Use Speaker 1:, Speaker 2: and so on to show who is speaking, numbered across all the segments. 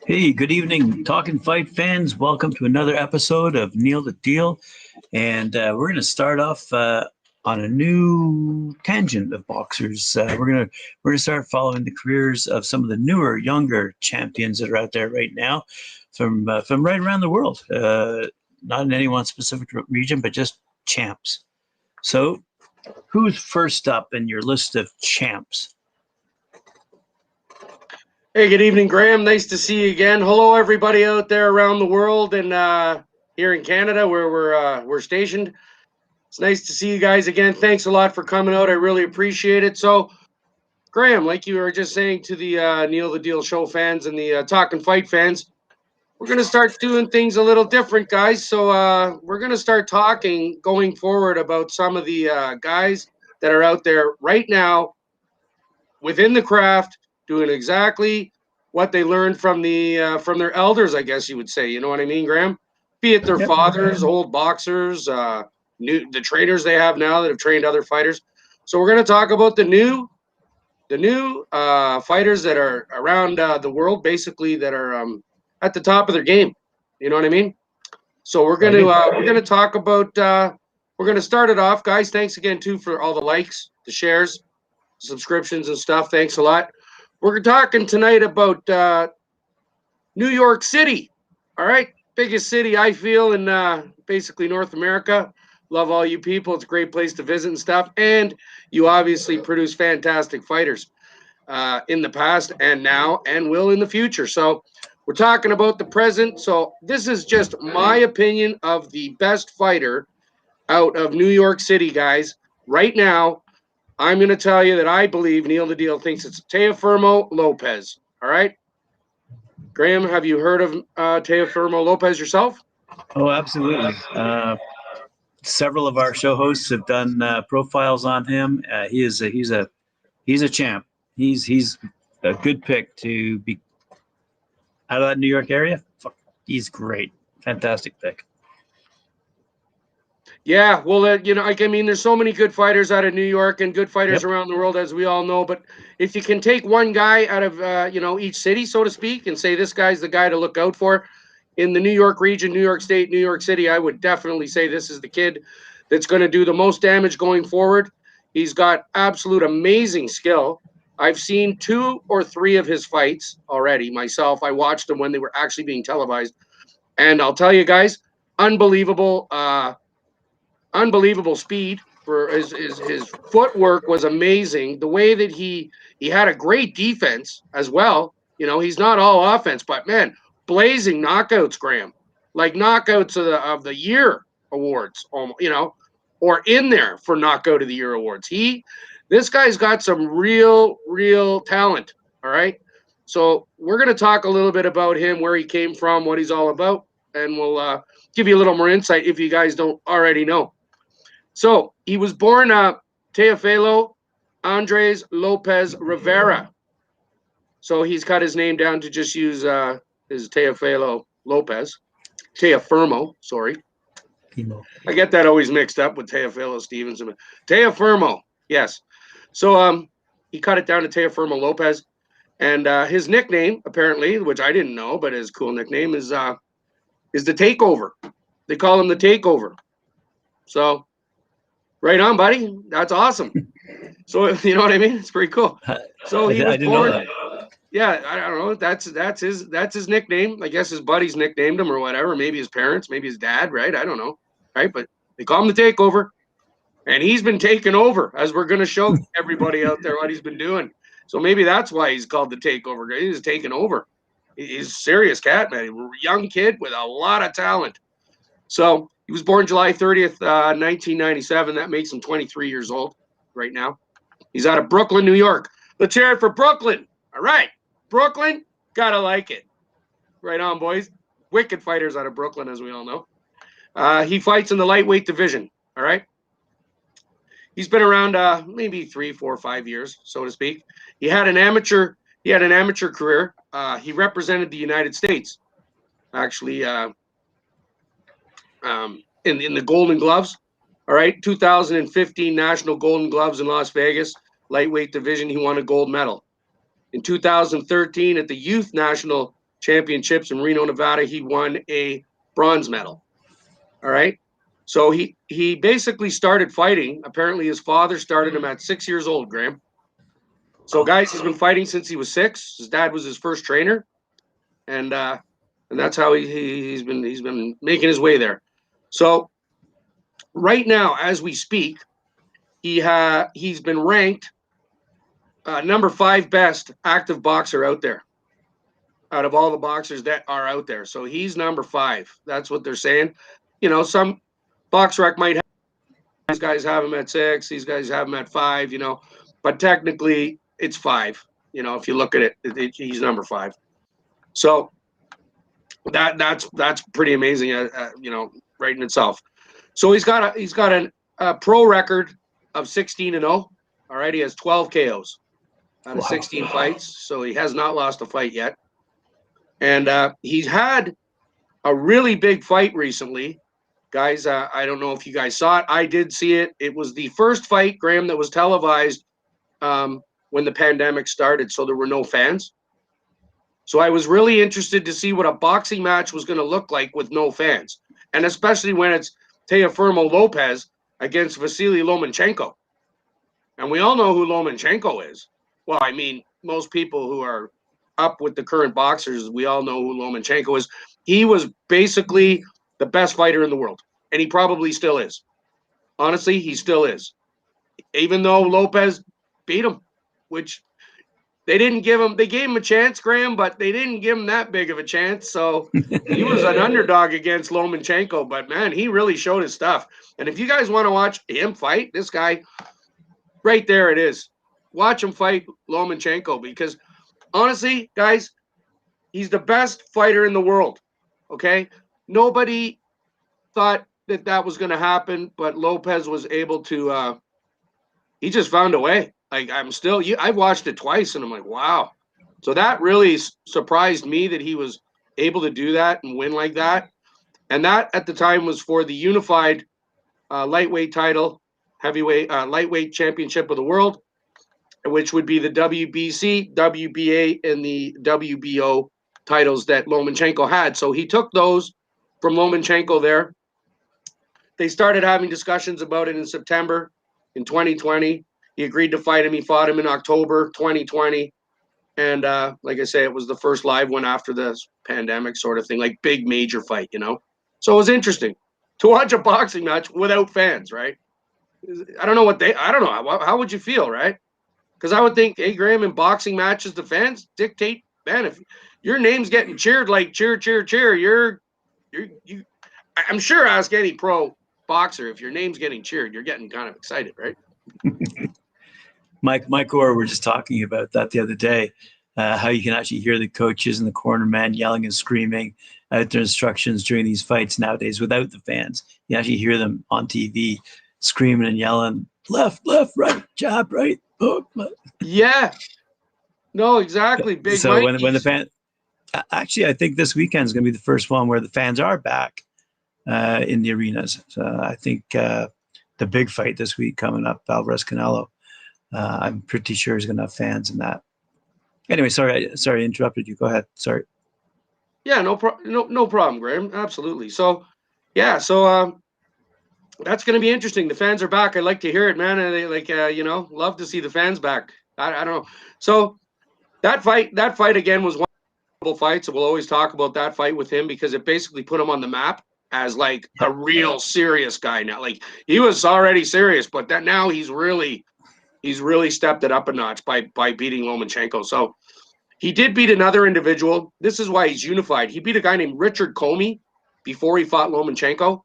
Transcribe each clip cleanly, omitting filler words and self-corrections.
Speaker 1: Hey, good evening, Talkin' Fight fans. Welcome to another episode of Neil the Deal. And we're going to start off on a new tangent of boxers. We're gonna start following the careers of some of the newer, younger champions that are out there right now, from right around the world. Not in any one specific region, but just champs. So, who's first up in your list of champs?
Speaker 2: Hey, good evening, Graham. Nice to see you again. Hello, everybody out there around the world and here in Canada where we're stationed. It's nice to see you guys again. Thanks a lot for coming out. I really appreciate it. So, Graham, like you were just saying to the Neil the Deal show fans and the Talkin' Fight fans, we're going to start doing things a little different, guys. So we're going to start talking going forward about some of the guys that are out there right now within the craft doing exactly what they learned from their elders, I guess you would say. You know what I mean, Graham? Be it their
Speaker 1: Yep.
Speaker 2: fathers, old boxers, the trainers they have now that have trained other fighters. So we're going to talk about the new fighters that are around the world, basically that are at the top of their game. You know what I mean? So we're gonna talk about. We're gonna start it off, guys. Thanks again too for all the likes, the shares, subscriptions, and stuff. Thanks a lot. We're talking tonight about New York City. All right, biggest city I feel in basically North America. Love all you people. It's a great place to visit and stuff. And you obviously produce fantastic fighters in the past and now and will in the future. So we're talking about the present. So this is just my opinion of the best fighter out of New York City, guys. Right now, I'm going to tell you that I believe Neil the Deal thinks it's Teófimo López. All right. Graham, have you heard of Teófimo López yourself?
Speaker 1: Oh, absolutely. Several of our show hosts have done profiles on him. He's a champ. He's a good pick to be out of that New York area. He's great, fantastic pick.
Speaker 2: Yeah, well, there's so many good fighters out of New York and good fighters around the world, as we all know. But if you can take one guy out of each city, so to speak, and say this guy's the guy to look out for in the New York region, New York State, New York City, I would definitely say this is the kid that's going to do the most damage going forward. He's got absolute amazing skill. I've seen 2 or 3 of his fights already myself. I watched them when they were actually being televised, and I'll tell you guys, unbelievable speed for his footwork was amazing. The way that he had a great defense as well. You know, he's not all offense, but man, blazing knockouts, Graham, like knockouts of the year awards, or in there for knockout of the year awards. This guy's got some real talent. All right. So we're going to talk a little bit about him, where he came from, what he's all about, and we'll give you a little more insight if you guys don't already know. So he was born Teófilo Andres López Rivera. So he's cut his name down to just use his Teófilo López. Teófimo, sorry. I get that always mixed up with Teófilo Stevenson. Teófimo, yes. So he cut it down to Teófimo López. And his nickname, apparently, which I didn't know, but his cool nickname is the Takeover. They call him the Takeover. So right on, buddy. That's awesome. So you know what I mean? It's pretty cool. So he was born. Yeah, I don't know. That's his nickname. I guess his buddies nicknamed him or whatever. Maybe his parents, maybe his dad, right? I don't know. Right? But they call him the Takeover. And he's been taken over, as we're going to show everybody out there what he's been doing. So maybe that's why he's called the Takeover. He's taken over. He's a serious cat, man. A young kid with a lot of talent. So he was born July 30th, 1997. That makes him 23 years old right now. He's out of Brooklyn, New York. Let's hear it for Brooklyn. All right. Brooklyn, gotta like it. Right on, boys. Wicked fighters out of Brooklyn, as we all know. He fights in the lightweight division. All right. He's been around maybe 3, 4, 5 years, so to speak. He had an amateur career. He represented the United States, actually, in the Golden Gloves. All right, 2015 National Golden Gloves in Las Vegas, lightweight division. He won a gold medal. In 2013, at the Youth National Championships in Reno, Nevada, he won a bronze medal. All right. So he basically started fighting. Apparently his father started him at 6 years old, Graham. So guys, he's been fighting since he was 6. His dad was his first trainer. And that's how he's been making his way there. So right now, as we speak, he's been ranked number 5 best active boxer out there, out of all the boxers that are out there. So he's number 5. That's what they're saying. You know, some BoxRec might have these guys have him at 6, these guys have him at 5, you know, but technically it's 5. You know, if you look at it, he's number 5. So that's pretty amazing, you know, right in itself. So he's got a pro record of 16-0. All right, he has 12 KOs out of 16 fights, so he has not lost a fight yet. And he's had a really big fight recently, guys. I don't know if you guys saw it. I did see it. It was the first fight, Graham, that was televised when the pandemic started, so there were no fans. So I was really interested to see what a boxing match was going to look like with no fans, and especially when it's Teófimo López against Vasily Lomachenko. And we all know who Lomachenko is. Well, I mean, most people who are up with the current boxers, we all know who Lomachenko is. He was basically the best fighter in the world, and he probably still is. Honestly, he still is. Even though Lopez beat him, which they didn't give him. They gave him a chance, Graham, but they didn't give him that big of a chance. So he was an underdog against Lomachenko, but man, he really showed his stuff. And if you guys want to watch him fight, this guy, right there it is. Watch him fight Lomachenko, because honestly, guys, he's the best fighter in the world. Okay? Nobody thought that was going to happen, but Lopez was able to he just found a way. Like, I've watched it twice, and I'm like, wow. So that really surprised me that he was able to do that and win like that. And that at the time was for the unified lightweight title, heavyweight lightweight championship of the world, which would be the WBC, WBA, and the WBO titles that Lomachenko had. So he took those from Lomachenko there. They started having discussions about it in September in 2020. He agreed to fight him. He fought him in October 2020. And like I say, it was the first live one after the pandemic sort of thing, like big major fight, you know? So it was interesting to watch a boxing match without fans, right? I don't know. How would you feel, right? Because I would think, hey, Graham, in boxing matches, the fans dictate, man, if your name's getting cheered, like cheer, cheer, cheer, I'm sure ask any pro boxer, if your name's getting cheered, you're getting kind of excited, right?
Speaker 1: Mike Orr, we're just talking about that the other day, how you can actually hear the coaches and the corner man yelling and screaming out their instructions during these fights nowadays without the fans. You actually hear them on TV screaming and yelling, left, right, jab, right, hook.
Speaker 2: Yeah. No, exactly. Big
Speaker 1: so
Speaker 2: Mikey's.
Speaker 1: when the fan, actually, I think this weekend is going to be the first one where the fans are back in the arenas. So I think the big fight this week coming up, Alvarez Canelo, I'm pretty sure he's going to have fans in that. Anyway, sorry, I interrupted you. Go ahead. Sorry.
Speaker 2: Yeah, no problem, Graham. Absolutely. So, yeah, so that's going to be interesting. The fans are back. I like to hear it, man. And they love to see the fans back. I don't know. So that fight again was one of the fights. So we'll always talk about that fight with him because it basically put him on the map as like a real serious guy now. Like he was already serious, but that now he's really stepped it up a notch by beating Lomachenko. So he did beat another individual. This is why he's unified. He beat a guy named Richard Comey before he fought Lomachenko,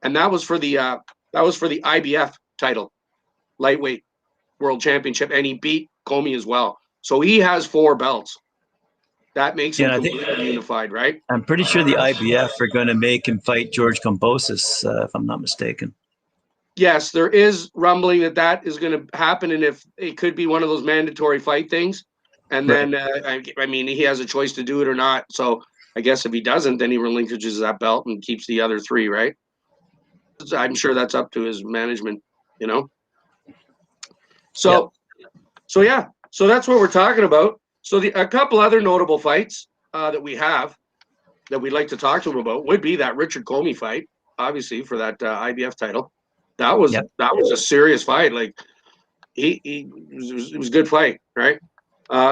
Speaker 2: and that was for the IBF title, lightweight world championship, and he beat Comey as well. So he has 4 belts. That makes him completely unified, right?
Speaker 1: I'm pretty sure the IBF are going to make him fight George Kambosos, if I'm not mistaken.
Speaker 2: Yes, there is rumbling that is going to happen, and if it could be one of those mandatory fight things, and then I mean he has a choice to do it or not. So I guess if he doesn't, then he relinquishes that belt and keeps the other 3, right? I'm sure that's up to his management, you know. So, so that's what we're talking about. So a couple other notable fights. that we have that we'd like to talk to him about would be that Richard Comey fight, obviously for that IBF title. That was a serious fight. Like it was a good fight, right?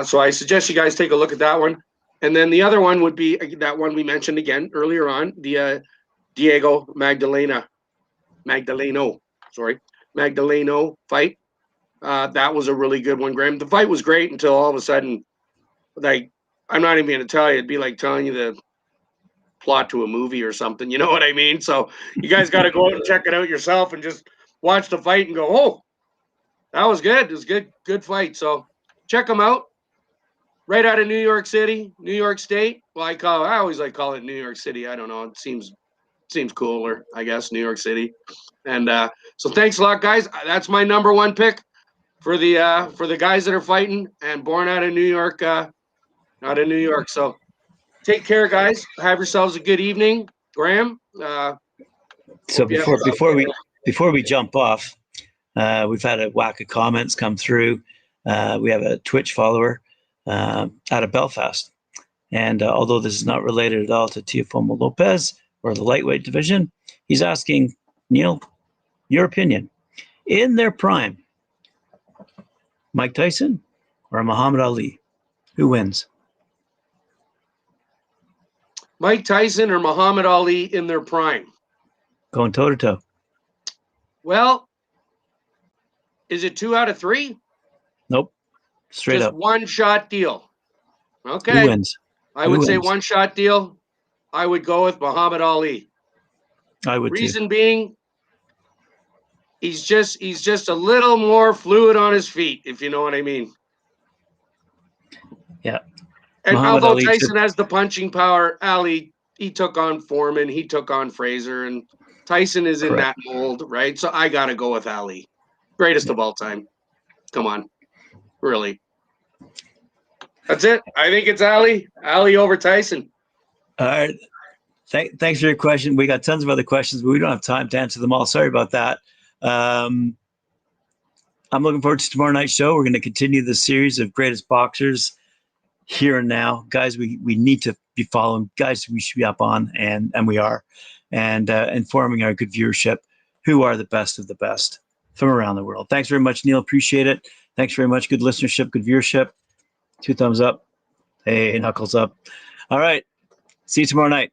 Speaker 2: So I suggest you guys take a look at that one. And then the other one would be that one we mentioned again earlier on, the Diego Magdaleno fight. That was a really good one, Graham. The fight was great until all of a sudden, like, I'm not even going to tell you. It'd be like telling you the plot to a movie or something. You know what I mean? So you guys got to go out and check it out yourself and just watch the fight and go, oh, that was good. It was good fight. So check them out. Right out of New York City, New York State. Well, I always like call it New York City. I don't know. It seems cooler, I guess, New York City. And so thanks a lot, guys. That's my number one pick for the guys that are fighting and born out of New York, So take care, guys. Have yourselves a good evening, Graham.
Speaker 1: So before we jump off, we've had a whack of comments come through. We have a Twitch follower out of Belfast, and although this is not related at all to Teófimo López or the lightweight division, he's asking, Neil, your opinion. In their prime, Mike Tyson or Muhammad Ali? Who wins?
Speaker 2: Mike Tyson or Muhammad Ali in their prime?
Speaker 1: Going toe-to-toe.
Speaker 2: Well, is it 2 out of 3?
Speaker 1: Nope. Straight
Speaker 2: Just
Speaker 1: up.
Speaker 2: one-shot deal. Okay.
Speaker 1: Who wins?
Speaker 2: I would say one-shot deal. I would go with Muhammad Ali.
Speaker 1: I would
Speaker 2: Reason being, he's just a little more fluid on his feet, if you know what I mean.
Speaker 1: Yeah.
Speaker 2: And
Speaker 1: Muhammad
Speaker 2: although
Speaker 1: Ali
Speaker 2: Tyson has the punching power, Ali, he took on Foreman, he took on Fraser, and Tyson is in that mold, right? So I got to go with Ali. Greatest of all time. Come on. Really. That's it. I think it's Ali. Ali over Tyson.
Speaker 1: All right. Thanks for your question. We got tons of other questions, but we don't have time to answer them all. Sorry about that. I'm looking forward to tomorrow night's show. We're going to continue the series of greatest boxers here and now. Guys, we need to be following. Guys, we should be up on, and we are. And informing our good viewership who are the best of the best from around the world. Thanks very much, Neil. Appreciate it. Thanks very much. Good listenership, good viewership. 2 thumbs up. Hey, knuckles up. All right. See you tomorrow night.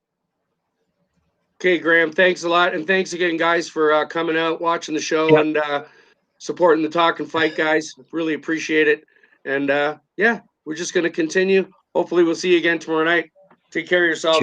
Speaker 2: Okay, Graham, thanks a lot. And thanks again, guys, for coming out, watching the show, and supporting the Talkin' Fight guys. Really appreciate it. And, we're just going to continue. Hopefully we'll see you again tomorrow night. Take care of yourselves.